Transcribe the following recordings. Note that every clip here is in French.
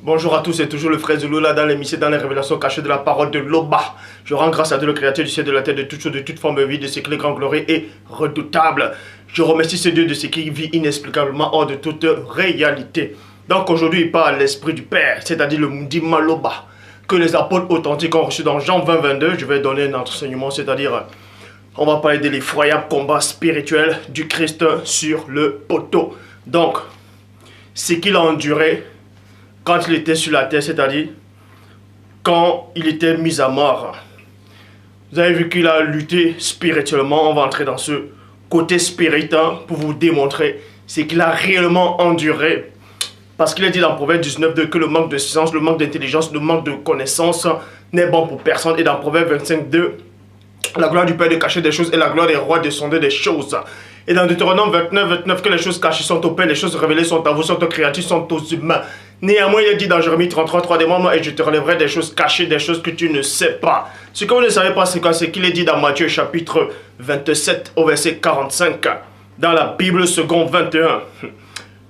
Bonjour à tous, c'est toujours le frère Zulula dans l'émission, dans les révélations cachées de la parole de l'Oba. Je rends grâce à Dieu, le créateur du ciel, de la terre, de toutes choses, de toute forme de vie, de ce qu'il est grand, glorieux et redoutable. Je remercie ce Dieu de ce qui vit inexplicablement hors de toute réalité. Donc aujourd'hui, il parle à l'esprit du Père, c'est-à-dire le Mundima Loba, que les apôtres authentiques ont reçu dans Jean 20, 22. Je vais donner un enseignement, c'est-à-dire, on va parler de l'effroyable combat spirituel du Christ sur le poteau. Donc, ce qu'il a enduré quand il était sur la terre, c'est-à-dire quand il était mis à mort. Vous avez vu qu'il a lutté spirituellement. On va entrer dans ce côté spirituel pour vous démontrer ce qu'il a réellement enduré. Parce qu'il est dit dans Proverbe 19 que le manque de science, le manque d'intelligence, le manque de connaissance n'est bon pour personne. Et dans Proverbe 25:2, la gloire du Père de cacher des choses et la gloire des rois de sonder des choses. Et dans Deutéronome 29 que les choses cachées sont au Père, les choses révélées sont à vous, sont aux créatures, sont aux humains. Néanmoins, il est dit dans Jérémie 33, demande-moi et je te relèverai des choses cachées, des choses que tu ne sais pas. Ce que vous ne savez pas, c'est quoi? C'est qu'il est dit dans Matthieu chapitre 27 au verset 45, dans la Bible seconde 21.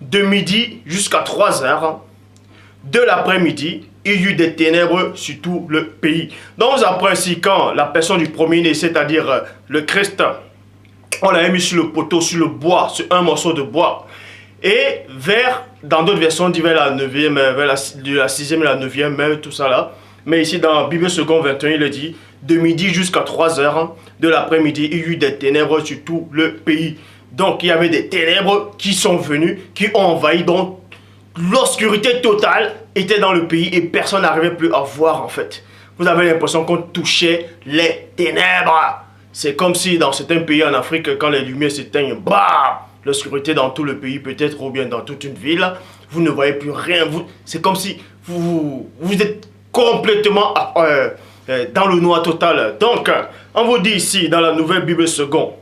De midi jusqu'à 3 heures, de l'après-midi, il y eut des ténèbres sur tout le pays. Donc, vous apprenez ainsi quand la personne du premier-né, c'est-à-dire le Christ, on l'avait mis sur le poteau, sur le bois, sur un morceau de bois. Et dans d'autres versions, on dit vers la 9e, vers la 6e et la 9e, mais tout ça là. Mais ici, dans la Bible seconde 21, il est dit, de midi jusqu'à 3 heures, de l'après-midi, il y eut des ténèbres sur tout le pays. Donc, il y avait des ténèbres qui sont venues, qui ont envahi. Donc, l'obscurité totale était dans le pays et personne n'arrivait plus à voir, en fait. Vous avez l'impression qu'on touchait les ténèbres. C'est comme si dans certains pays en Afrique, quand les lumières s'éteignent, bam, l'obscurité dans tout le pays, peut-être, ou bien dans toute une ville, vous ne voyez plus rien. C'est comme si vous êtes complètement dans le noir total. Donc, on vous dit ici, dans la nouvelle Bible seconde,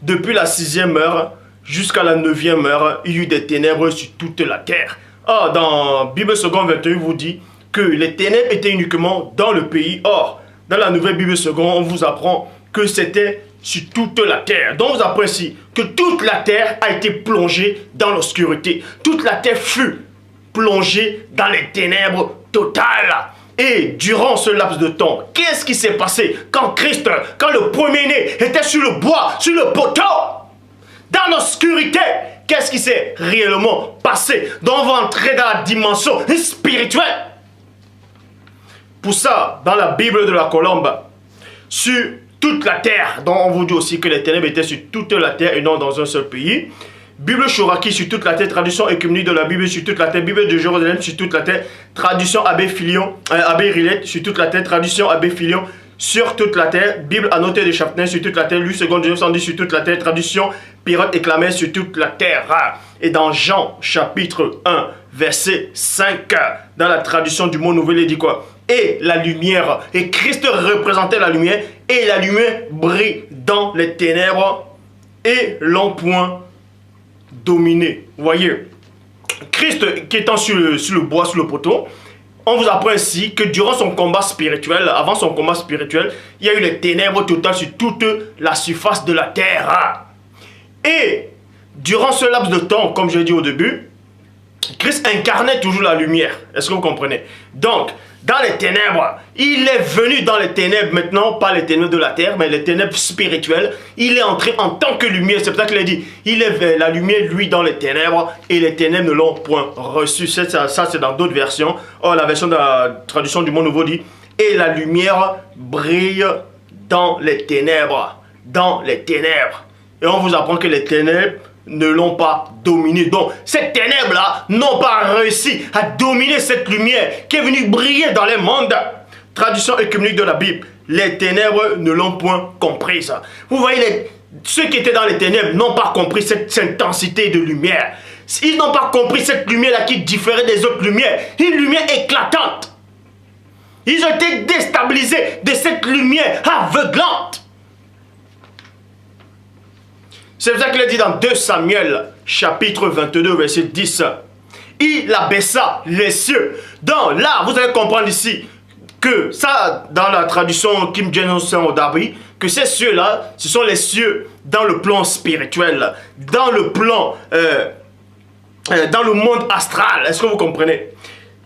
depuis la 6e heure jusqu'à la 9e heure, il y eut des ténèbres sur toute la terre. Or, dans Bible seconde 21, vous dit que les ténèbres étaient uniquement dans le pays. Or, dans la nouvelle Bible seconde, on vous apprend que c'était sur toute la terre. Donc vous appréciez que toute la terre a été plongée dans l'obscurité. Toute la terre fut plongée dans les ténèbres totales. Et durant ce laps de temps, qu'est-ce qui s'est passé quand le premier-né était sur le bois, sur le poteau, dans l'obscurité? Qu'est-ce qui s'est réellement passé? Donc on va entrer dans la dimension spirituelle. Pour ça, dans la Bible de la Colombe, sur toute la terre, dont on vous dit aussi que les ténèbres étaient sur toute la terre et non dans un seul pays. Bible Chouraki sur toute la terre, traduction écuménique de la Bible sur toute la terre, Bible de Jérusalem sur toute la terre, traduction Abbé Rilette sur toute la terre, traduction Abbé Filion sur toute la terre, Bible annotée de Chapelain sur toute la terre, Louis II 1910 sur toute la terre, traduction Pirotte et Clamère sur toute la terre. Et dans Jean chapitre 1 verset 5, dans la traduction du mot nouvel, il dit quoi? Et la lumière, et Christ représentait la lumière, et la lumière brille dans les ténèbres, et l'on point dominé. Vous voyez, Christ qui étant sur le bois, sur le poteau, on vous apprend ainsi que durant son combat spirituel, avant son combat spirituel, il y a eu les ténèbres totales sur toute la surface de la terre. Et durant ce laps de temps, comme j'ai dit au début, Christ incarnait toujours la lumière. Est-ce que vous comprenez? Donc, dans les ténèbres, il est venu dans les ténèbres maintenant, pas les ténèbres de la terre, mais les ténèbres spirituelles. Il est entré en tant que lumière. C'est pour ça qu'il a dit, il est la lumière, lui, dans les ténèbres, et les ténèbres ne l'ont point reçu. Ça c'est dans d'autres versions. Or, la version de la traduction du mot nouveau dit, et la lumière brille dans les ténèbres. Dans les ténèbres. Et on vous apprend que les ténèbres ne l'ont pas dominé. Donc, ces ténèbres-là n'ont pas réussi à dominer cette lumière qui est venue briller dans les mondes. Traduction écuménique de la Bible. Les ténèbres ne l'ont point comprise. Vous voyez, ceux qui étaient dans les ténèbres n'ont pas compris cette intensité de lumière. Ils n'ont pas compris cette lumière-là qui différait des autres lumières. Une lumière éclatante. Ils ont été déstabilisés de cette lumière aveuglante. C'est pour ça qu'il est dit dans 2 Samuel, chapitre 22, verset 10. Il abaissa les cieux. Donc là, vous allez comprendre ici que ça, dans la traduction Kim Jong-un, que ces cieux-là, ce sont les cieux dans le plan spirituel, dans le plan, dans le monde astral. Est-ce que vous comprenez?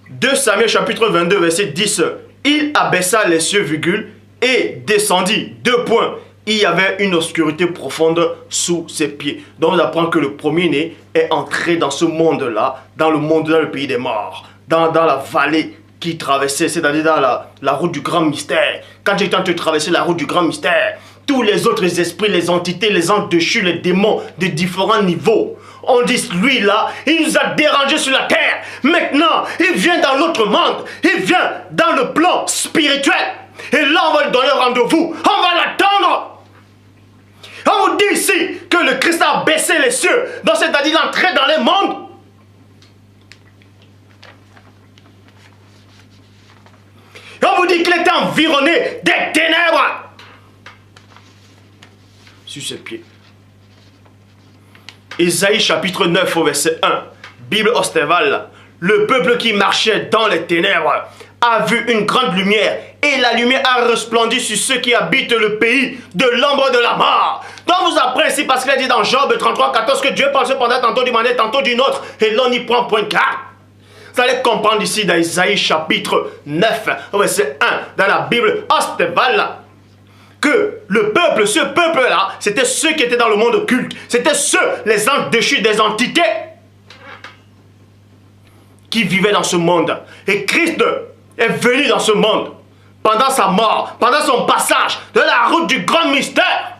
2 Samuel chapitre 22, verset 10. Il abaissa les cieux, virgule, et descendit. 2 points. Il y avait une obscurité profonde sous ses pieds. Donc on apprend que le premier-né est entré dans ce monde-là, dans le pays des morts, dans la vallée qui traversait, c'est-à-dire dans la route du grand mystère. Quand j'étais en train de traverser la route du grand mystère, tous les autres esprits, les entités, les anges déchus, les démons de différents niveaux, on dit, lui là, il nous a dérangés sur la terre. Maintenant, il vient dans l'autre monde. Il vient dans le plan spirituel. Et là, on va lui donner rendez-vous. On va l'attendre. On vous dit ici que le Christ a baissé les cieux. Donc, c'est-à-dire l'entrée dans les mondes. On vous dit qu'il était environné des ténèbres. Sur ses pieds. Ésaïe chapitre 9 au verset 1. Bible Ostéval. Le peuple qui marchait dans les ténèbres a vu une grande lumière. Et la lumière a resplendi sur ceux qui habitent le pays de l'ombre de la mort. Donc vous apprenez ici parce qu'il a dit dans Job 33, 14 que Dieu parle cependant tantôt d'une manière, tantôt d'une autre. Et l'on y prend point de garde. Vous allez comprendre ici dans Ésaïe chapitre 9 au verset 1 dans la Bible Ostéval. Que le peuple, ce peuple-là, c'était ceux qui étaient dans le monde occulte. C'était ceux, les anges déchus des entités, qui vivaient dans ce monde. Et Christ est venu dans ce monde, pendant sa mort, pendant son passage de la route du grand mystère.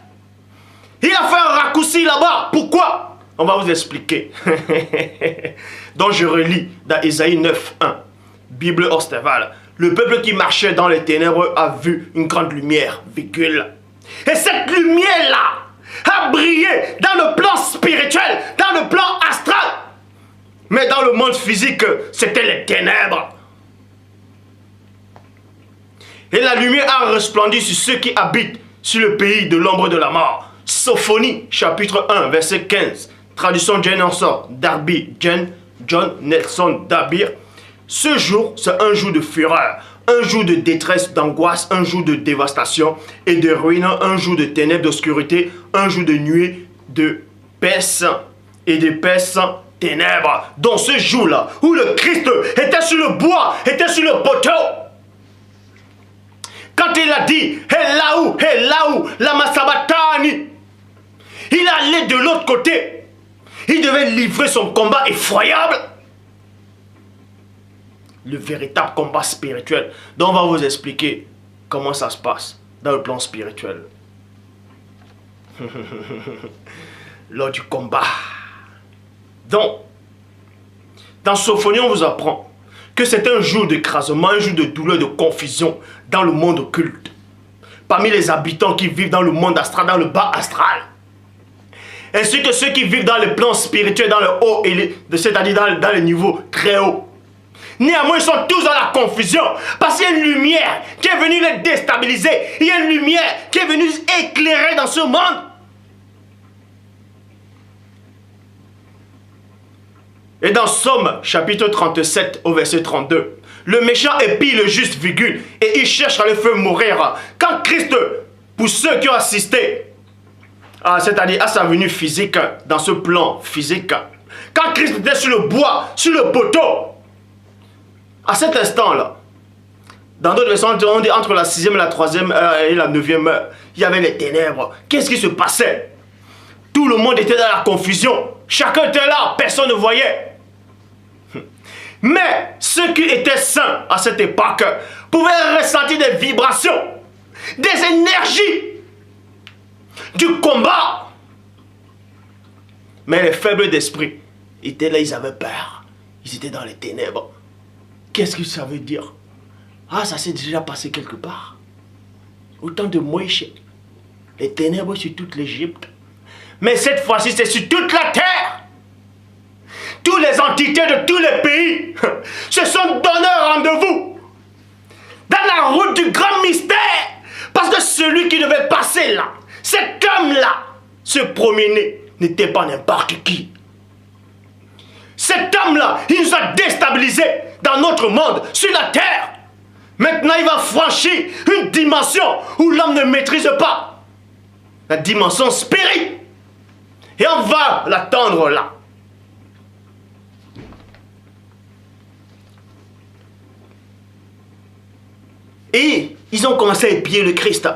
Il a fait un raccourci là-bas. Pourquoi? On va vous expliquer. Donc je relis dans Ésaïe 9, 1, Bible Ostéval. Le peuple qui marchait dans les ténèbres a vu une grande lumière, virgule. Et cette lumière-là a brillé dans le plan spirituel, dans le plan astral. Mais dans le monde physique, c'était les ténèbres. Et la lumière a resplendi sur ceux qui habitent sur le pays de l'ombre de la mort. Sophonie, chapitre 1, verset 15. Traduction Jane Ensor, Darby, John Nelson Dabir. Ce jour, c'est un jour de fureur, un jour de détresse, d'angoisse, un jour de dévastation et de ruine, un jour de ténèbres, d'obscurité, un jour de nuée, de peste et d'épaisses ténèbres. Dans ce jour-là, où le Christ était sur le bois, était sur le poteau, quand il a dit « Hélaou, lama sabatani », il allait de l'autre côté. Il devait livrer son combat effroyable. Le véritable combat spirituel. Donc on va vous expliquer comment ça se passe dans le plan spirituel. Lors du combat. Donc, dans Sophonie, on vous apprend que c'est un jour d'écrasement, un jour de douleur, de confusion dans le monde occulte. Parmi les habitants qui vivent dans le monde astral, dans le bas astral. Ainsi que ceux qui vivent dans le plan spirituel, dans le haut, c'est-à-dire dans les niveaux très hauts. Néanmoins, ils sont tous dans la confusion. Parce qu'il y a une lumière qui est venue les déstabiliser. Il y a une lumière qui est venue éclairer dans ce monde. Et dans Somme, chapitre 37, au verset 32, le méchant épie le juste, virgule, et il cherche à le faire mourir. Quand Christ, pour ceux qui ont assisté, c'est-à-dire à sa venue physique, dans ce plan physique, quand Christ était sur le bois, sur le poteau, à cet instant-là, dans d'autres versions, on dit entre la 6e, la 3e heure et la 9e heure, il y avait les ténèbres. Qu'est-ce qui se passait? Tout le monde était dans la confusion. Chacun était là, personne ne voyait. Mais ceux qui étaient saints à cette époque pouvaient ressentir des vibrations, des énergies du combat. Mais les faibles d'esprit étaient là, ils avaient peur. Ils étaient dans les ténèbres. Qu'est-ce que ça veut dire? Ah, ça s'est déjà passé quelque part. Au temps de Moïse, les ténèbres sur toute l'Égypte. Mais cette fois-ci, c'est sur toute la terre. Toutes les entités de tous les pays se sont donné rendez-vous dans la route du grand mystère. Parce que celui qui devait passer là, cet homme-là, ce premier-né, n'était pas n'importe qui. Cet homme-là, il nous a déstabilisés dans notre monde, sur la terre. Maintenant, il va franchir une dimension où l'homme ne maîtrise pas. La dimension spirituelle. Et on va la, l'attendre là. Et ils ont commencé à épier le Christ.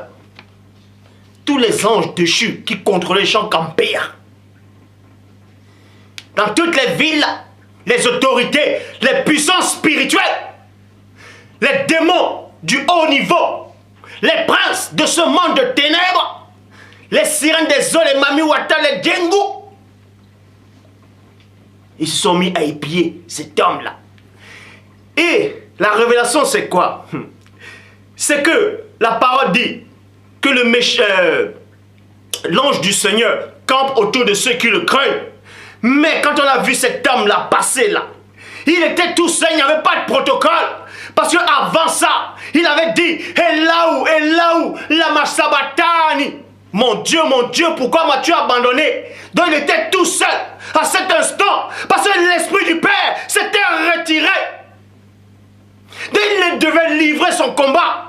Tous les anges déchus qui contrôlaient les champs campèrent. Dans toutes les villes, les autorités, les puissances spirituelles, les démons du haut niveau, les princes de ce monde de ténèbres, les sirènes des eaux, les mamiwata, les djengu, ils se sont mis à épier cet homme-là. Et la révélation, c'est quoi? C'est que la parole dit que l'ange du Seigneur campe autour de ceux qui le craignent. Mais quand on a vu cet homme-là passer là, il était tout seul, il n'y avait pas de protocole. Parce qu'avant ça, il avait dit, Elahu, lama sabatani. Mon Dieu, pourquoi m'as-tu abandonné? Donc il était tout seul à cet instant, parce que l'Esprit du Père s'était retiré. Donc il devait livrer son combat.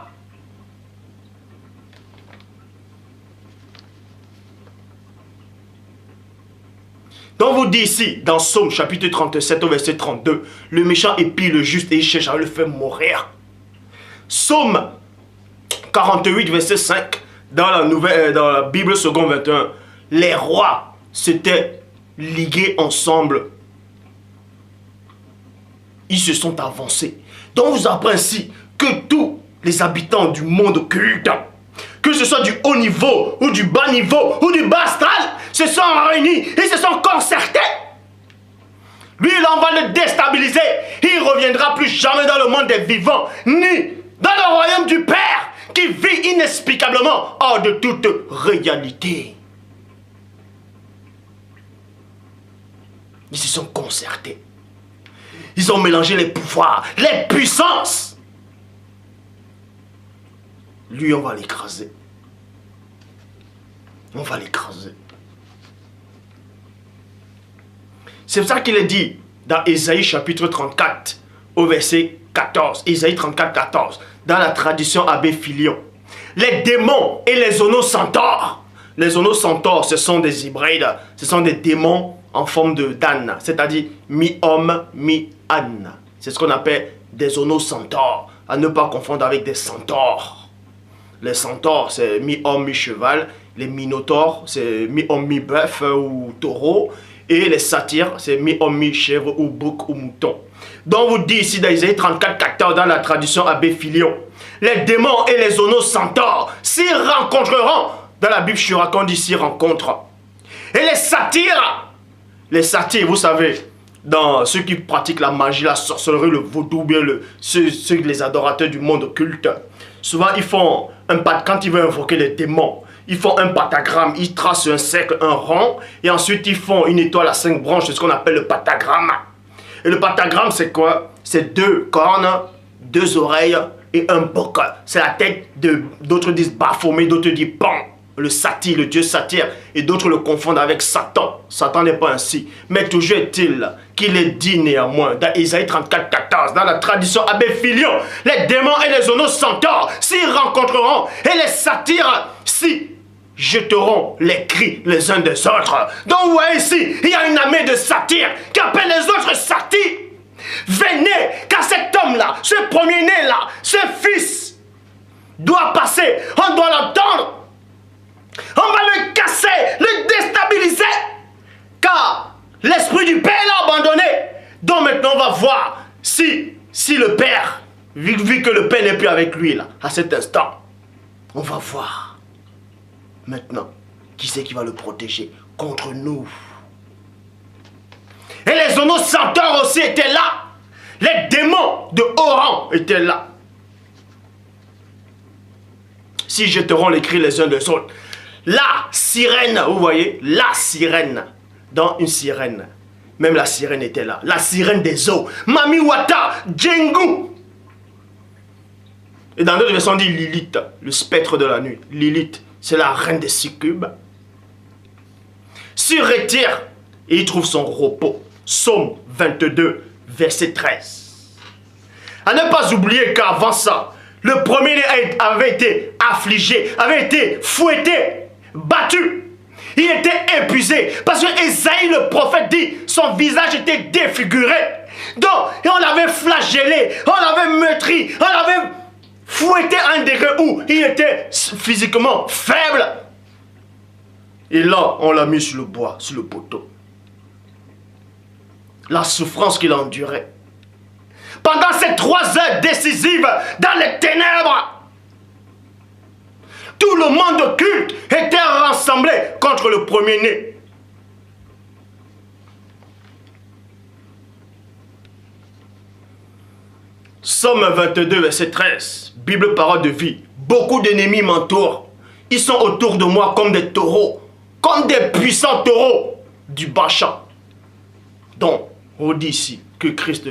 Donc vous dit ici, dans Psaume chapitre 37 au verset 32, le méchant épie le juste et il cherche à le faire mourir. Psaume 48 verset 5, dans la Bible seconde 21, les rois s'étaient ligués ensemble. Ils se sont avancés. Donc on vous apprend ainsi que tous les habitants du monde occulte, que ce soit du haut niveau ou du bas niveau ou du bas astral, se sont réunis, ils se sont concertés. Lui, on va le déstabiliser. Il ne reviendra plus jamais dans le monde des vivants, ni dans le royaume du Père, qui vit inexplicablement hors de toute réalité. Ils se sont concertés. Ils ont mélangé les pouvoirs, les puissances. Lui, on va l'écraser. On va l'écraser. C'est pour ça qu'il est dit dans Ésaïe chapitre 34 au verset 14. Ésaïe 34, 14. Dans la tradition Abbé Filion. Les démons et les onocentaures. Les onocentaures, ce sont des hybrides. Ce sont des démons en forme d'âne. C'est-à-dire mi-homme, mi-âne. C'est ce qu'on appelle des onocentaures. À ne pas confondre avec des centaures. Les centaures, c'est mi-homme, mi-cheval. Les minotaures, c'est mi-homme, mi-bœuf ou taureau. Et les satyres, c'est mi-homme, mi-chèvre ou bouc ou mouton. Donc vous dit ici dans Isaïe 34, 14, dans la tradition Abbé Filion, les démons et les onocentaures s'y rencontreront. Dans la Bible, je raconte ici rencontre. Et les satyres, vous savez, dans ceux qui pratiquent la magie, la sorcellerie, le vaudou, bien les adorateurs du monde occulte, souvent ils font un pas quand ils veulent invoquer les démons. Ils font un pentagramme, ils tracent un cercle, un rond, et ensuite ils font une étoile à 5 branches, c'est ce qu'on appelle le pentagramme. Et le pentagramme, c'est quoi? C'est 2 cornes, 2 oreilles et un bec. C'est la tête de, d'autres disent Baphomet, d'autres disent Pan, le satyre, le dieu satyre, et d'autres le confondent avec Satan. Satan n'est pas ainsi. Mais toujours est-il qu'il est dit néanmoins, dans Isaïe 34, 14, dans la tradition Abbé Filion, les démons et les onocentaures s'y rencontreront, et les satyres s'y jeteront les cris les uns des autres. Donc vous voyez ici, il y a une armée de satyres qui appelle les autres satyres. Venez, car cet homme-là, ce premier-né-là, ce fils, doit passer, on doit l'entendre. On va le casser, le déstabiliser, car l'esprit du Père l'a abandonné. Donc maintenant on va voir si le Père, vu que le Père n'est plus avec lui là, à cet instant, on va voir maintenant qui c'est qui va le protéger contre nous. Et les onocentaures aussi étaient là. Les démons de haut rang étaient là. S'ils jeteront les cris les uns des autres. La sirène, vous voyez, la sirène, dans une sirène, même la sirène était là, la sirène des eaux, Mamiwata, Djengu. Et dans d'autres versions on dit Lilith, le spectre de la nuit. Lilith, c'est la reine des succubes. S'y retire et il trouve son repos. Psaume 22, verset 13. À ne pas oublier qu'avant ça, le premier-né avait été affligé, avait été fouetté, battu. Il était épuisé. Parce que Ésaïe, le prophète, dit son visage était défiguré. Donc, on l'avait flagellé, on l'avait meurtri, on l'avait fouetté à un degré où il était physiquement faible. Et là, on l'a mis sur le bois, sur le poteau. La souffrance qu'il a endurée. Pendant ces 3 heures décisives dans les ténèbres, tout le monde culte était rassemblé contre le premier-né. Somme 22, verset 13. Bible, parole de vie. Beaucoup d'ennemis m'entourent. Ils sont autour de moi comme des taureaux. Comme des puissants taureaux du Bashan. Donc, on dit ici que Christ,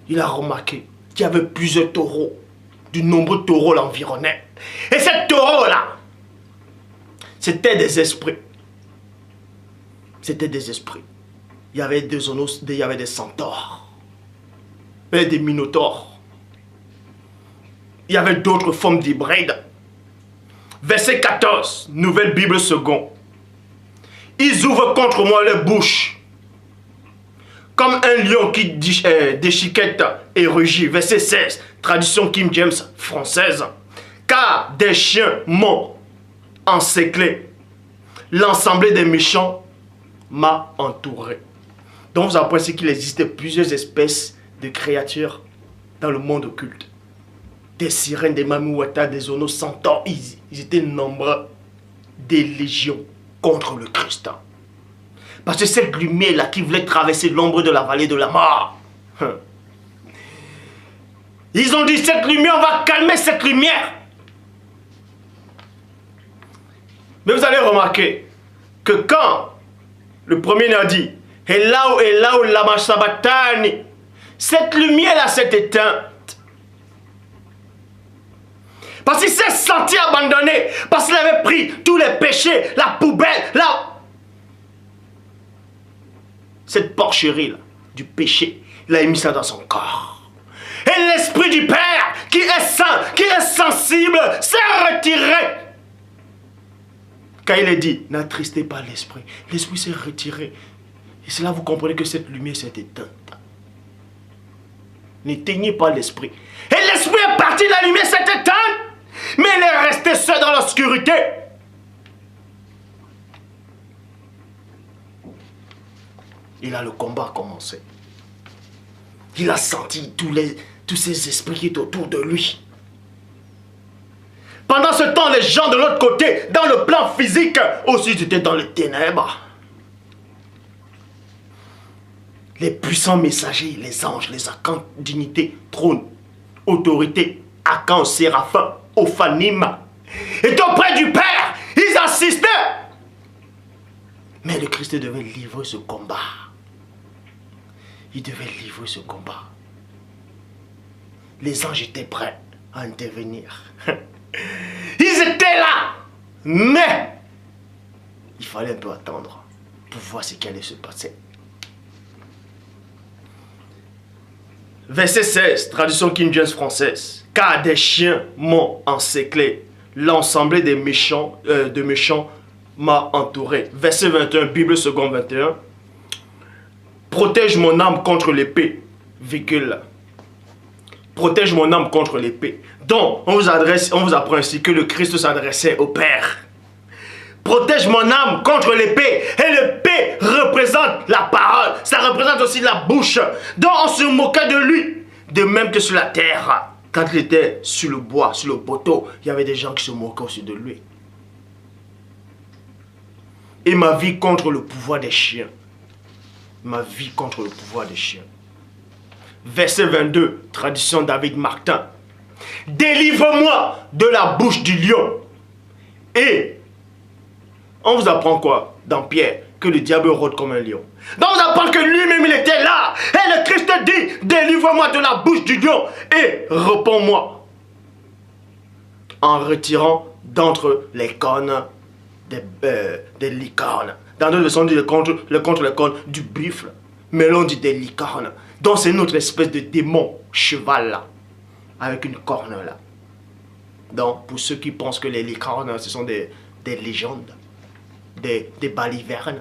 il a remarqué qu'il y avait plusieurs taureaux. De nombreux taureaux l'environnaient. Et ces taureaux-là, c'était des esprits. C'était des esprits. Il y avait des onos, il y avait des centaures. Il y avait des minotaures. Il y avait d'autres formes d'hybrides. Verset 14, Nouvelle Bible seconde. Ils ouvrent contre moi les bouches, comme un lion qui déchiquette et rugit. Verset 16, traduction King James française. Car des chiens m'ont encerclé. L'ensemble des méchants m'a entouré. Donc vous apprenez qu'il existait plusieurs espèces de créatures dans le monde occulte. Des sirènes, des mamouatas, des onos, centaures, ils étaient nombreux, des légions contre le Christ. Parce que cette lumière-là qui voulait traverser l'ombre de la vallée de la mort, ils ont dit, cette lumière, on va calmer cette lumière. Mais vous allez remarquer que quand le premier a dit, et là où lama sabatani, cette lumière-là s'est éteinte. Parce qu'il s'est senti abandonné. Parce qu'il avait pris tous les péchés, la poubelle, cette porcherie là, du péché. Il a mis ça dans son corps. Et l'esprit du Père, qui est saint, qui est sensible, s'est retiré. Quand il est dit, n'attristez pas l'esprit. L'esprit s'est retiré. Et c'est là que vous comprenez que cette lumière s'est éteinte. N'éteignez pas l'esprit. Et l'esprit est parti, la lumière s'est éteinte. Mais il est resté seul dans l'obscurité. Et là, le combat a commencé. Il a senti tous ces esprits qui étaient autour de lui. Pendant ce temps, les gens de l'autre côté, dans le plan physique, aussi étaient dans les ténèbres. Les puissants messagers, les anges, les archanges, dignité, trône, autorité, archanges, séraphins, Ophanim, étaient auprès du Père. Ils assistaient. Mais le Christ devait livrer ce combat. Il devait livrer ce combat. Les anges étaient prêts à intervenir. Ils étaient là. Mais il fallait un peu attendre pour voir ce qui allait se passer. Verset 16, traduction King James française. Car des chiens m'ont encerclé, l'ensemble des méchants, m'a entouré. Verset 21, Bible seconde 21. Protège mon âme contre l'épée, virgule. Protège mon âme contre l'épée. Donc, on vous apprend ici que le Christ s'adressait au Père. Protège mon âme contre l'épée. Et l'épée représente la parole. Ça représente aussi la bouche. Donc on se moquait de lui. De même que sur la terre. Quand il était sur le bois, sur le poteau, il y avait des gens qui se moquaient aussi de lui. Et ma vie contre le pouvoir des chiens. Ma vie contre le pouvoir des chiens. Verset 22, tradition David Martin. Délivre-moi de la bouche du lion. Et on vous apprend quoi dans Pierre? Que le diable rôde comme un lion. Donc on vous apprend que lui-même il était là. Et le Christ dit, délivre-moi de la bouche du lion et réponds-moi. En retirant d'entre les cornes des licornes. Dans d'autres versions, on dit contre les cornes du buffle. Mais l'on dit des licornes. Donc c'est notre espèce de démon cheval là. Avec une corne là. Donc pour ceux qui pensent que les licornes ce sont des légendes. Des balivernes.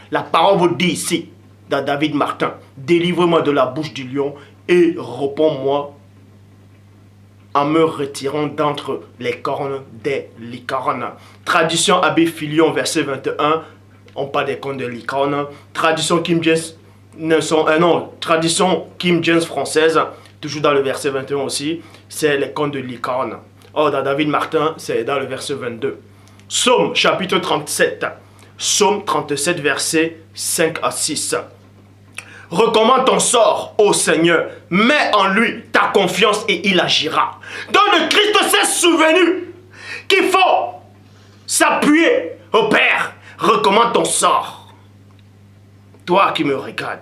La parole vous dit ici, dans David Martin, délivre-moi de la bouche du lion et réponds-moi en me retirant d'entre les cornes des licornes. Tradition Abbé Filion, verset 21. On parle des cornes des licornes. Tradition King James, tradition King James française, toujours dans le verset 21 aussi, c'est les cornes de licorne. Or, dans David Martin, c'est dans le verset 22. Psaume chapitre 37. Psaume 37, verset 5 à 6. Recommande ton sort au Seigneur, mets en lui ta confiance et il agira. Donc le Christ s'est souvenu qu'il faut s'appuyer au Père. Recommande ton sort. Toi qui me regardes,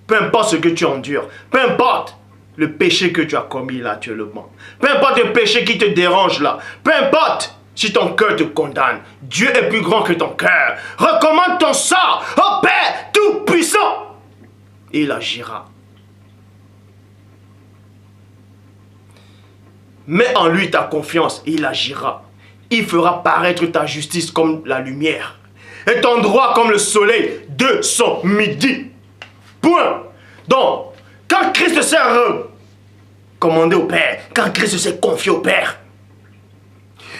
peu importe ce que tu endures, peu importe le péché que tu as commis là actuellement, peu importe le péché qui te dérange là, peu importe si ton cœur te condamne, Dieu est plus grand que ton cœur. Recommande ton sort au Père Tout-Puissant. Et il agira. Mets en lui ta confiance et il agira. Il fera paraître ta justice comme la lumière et ton droit comme le soleil de son midi. Point. Donc, quand Christ s'est recommandé au Père, quand Christ s'est confié au Père,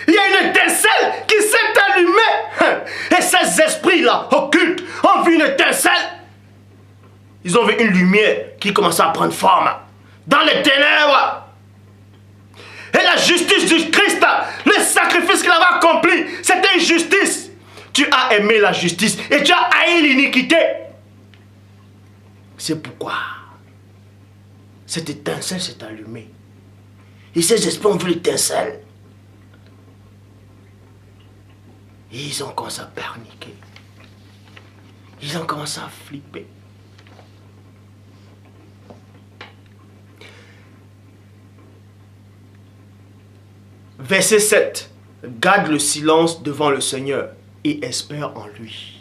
il y a une étincelle qui s'est allumée. Et ces esprits-là, occultes, ont vu une étincelle. Ils ont vu une lumière qui commençait à prendre forme dans les ténèbres. Et la justice du Christ, le sacrifice qu'il avait accompli, c'était une justice. Tu as aimé la justice et tu as haï l'iniquité. C'est pourquoi cette étincelle s'est allumée. Et ces esprits ont vu l'étincelle. Et ils ont commencé à paniquer. Ils ont commencé à flipper. Verset 7. Garde le silence devant le Seigneur et espère en lui.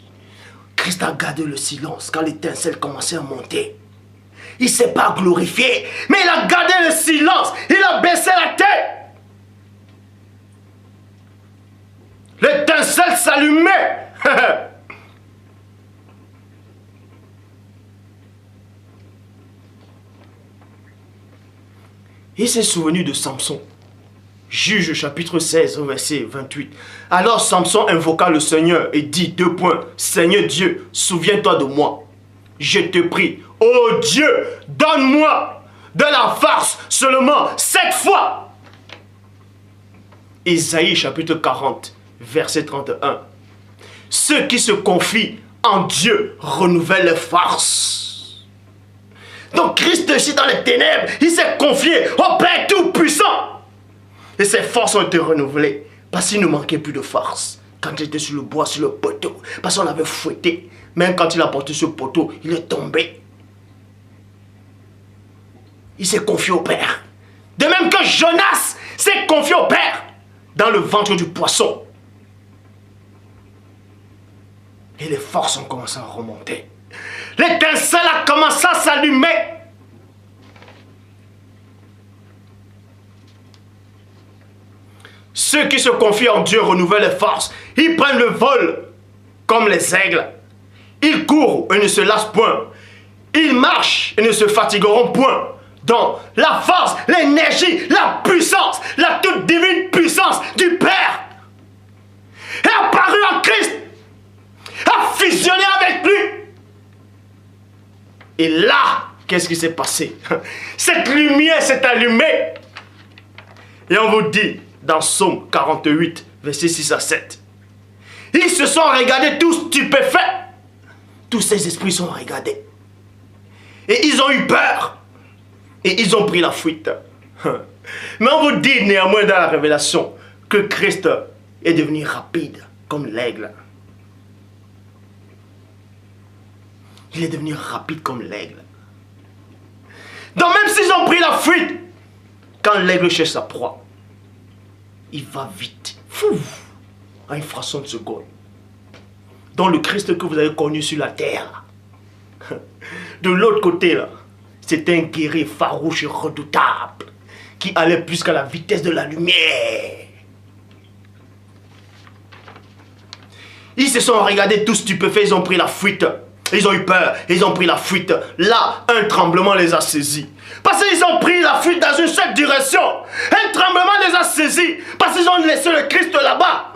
Christ a gardé le silence quand l'étincelle commençait à monter. Il ne s'est pas glorifié, mais il a gardé le silence. Il a baissé la tête. L'étincelle s'allumait. Il s'est souvenu de Samson. Juge chapitre 16, verset 28. Alors Samson invoqua le Seigneur et dit, Seigneur Dieu, souviens-toi de moi. Je te prie, ô Dieu, donne-moi de la force seulement cette fois. Ésaïe chapitre 40, verset 31. Ceux qui se confient en Dieu renouvellent leurs forces. Donc Christ aussi dans les ténèbres, il s'est confié au Père Tout-Puissant. Et ses forces ont été renouvelées. Parce qu'il ne manquait plus de force. Quand il était sur le bois, sur le poteau. Parce qu'on l'avait fouetté. Même quand il a porté ce poteau, il est tombé. Il s'est confié au Père. De même que Jonas s'est confié au Père. Dans le ventre du poisson. Et les forces ont commencé à remonter. L'étincelle a commencé à s'allumer. Ceux qui se confient en Dieu renouvellent les forces. Ils prennent le vol comme les aigles. Ils courent et ne se lassent point. Ils marchent et ne se fatigueront point. Donc, la force, l'énergie, la puissance, la toute divine puissance du Père est apparue en Christ, a fusionné avec lui. Et là, qu'est-ce qui s'est passé? Cette lumière s'est allumée. Et on vous dit, dans Psaume 48, versets 6 à 7. Ils se sont regardés tous stupéfaits. Tous ces esprits sont regardés. Et ils ont eu peur. Et ils ont pris la fuite. Mais on vous dit néanmoins dans la révélation que Christ est devenu rapide comme l'aigle. Il est devenu rapide comme l'aigle. Donc même s'ils ont pris la fuite, quand l'aigle cherche sa proie, il va vite, fou, à une fraction de seconde. Donc le Christ que vous avez connu sur la terre, de l'autre côté là, c'était un guerrier farouche et redoutable, qui allait plus qu'à la vitesse de la lumière. Ils se sont regardés tous stupéfaits, ils ont pris la fuite. ils ont eu peur, ils ont pris la fuite. Là, un tremblement les a saisis. Parce qu'ils ont pris la fuite dans une seule direction. Un tremblement les a saisis. Parce qu'ils ont laissé le Christ là-bas,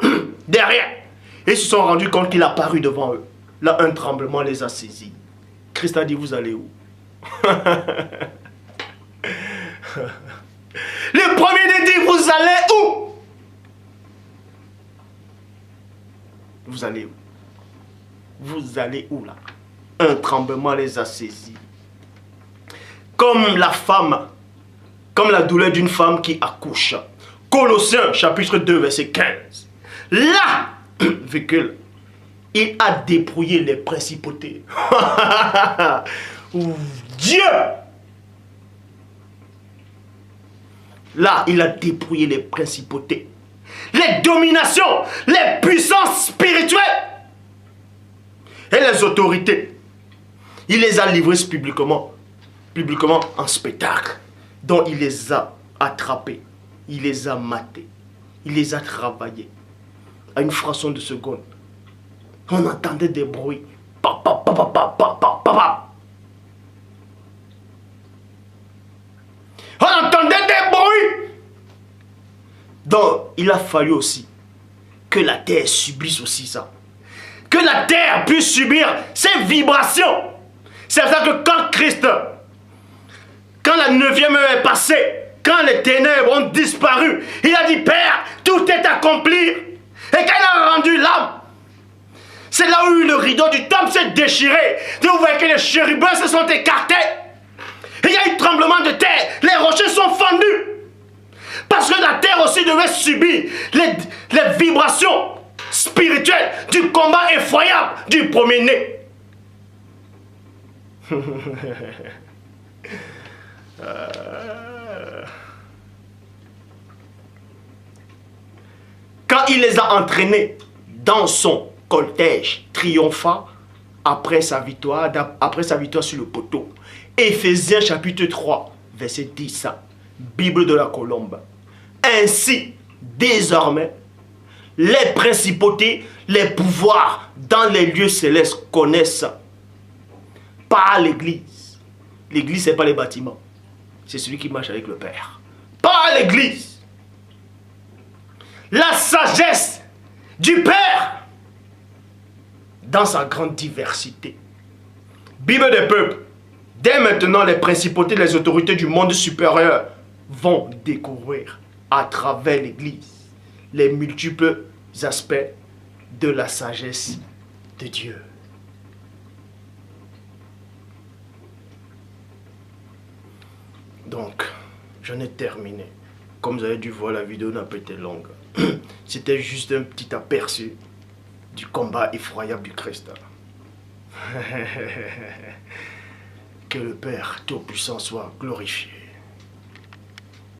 derrière. Et ils se sont rendus compte qu'il a apparu devant eux. Là, un tremblement les a saisis. Christ a dit, vous allez où? Le premier dit, vous allez où? Vous allez où? Vous allez où là? Un tremblement les a saisis. Comme la femme, comme la douleur d'une femme qui accouche. Colossiens chapitre 2 verset 15. Là, véhicule, il a dépouillé les principautés. Dieu! Là, il a dépouillé les principautés, les dominations, les puissances spirituelles et les autorités. Il les a livrées publiquement en spectacle, dont il les a attrapés, il les a matés, il les a travaillés. À une fraction de seconde, on entendait des bruits. Pa, pa, pa, pa, pa, pa, pa, pa, pa. On entendait des bruits. Donc, il a fallu aussi que la terre subisse aussi ça. Que la terre puisse subir ces vibrations. C'est ça que quand Christ, quand la 9e heure est passée, quand les ténèbres ont disparu, il a dit, Père, tout est accompli. Et quand il a rendu l'âme, c'est là où le rideau du temple s'est déchiré. Et vous voyez que les chérubins se sont écartés. Et il y a eu tremblement de terre. Les rochers sont fendus. Parce que la terre aussi devait subir les vibrations spirituelles du combat effroyable du premier-né. Quand il les a entraînés dans son cortège triomphant après sa victoire sur le poteau. Éphésiens chapitre 3, verset 10, Bible de la Colombe. Ainsi, désormais, les principautés, les pouvoirs dans les lieux célestes connaissent par l'Église. L'Église, ce n'est pas les bâtiments. C'est celui qui marche avec le Père. Par l'Église. La sagesse du Père dans sa grande diversité. Bible des peuples. Dès maintenant, les principautés, les autorités du monde supérieur vont découvrir à travers l'Église les multiples aspects de la sagesse de Dieu. Donc, j'en ai terminé. Comme vous avez dû voir, la vidéo n'a pas été longue. C'était juste un petit aperçu du combat effroyable du Christ. Que le Père Tout-Puissant soit glorifié.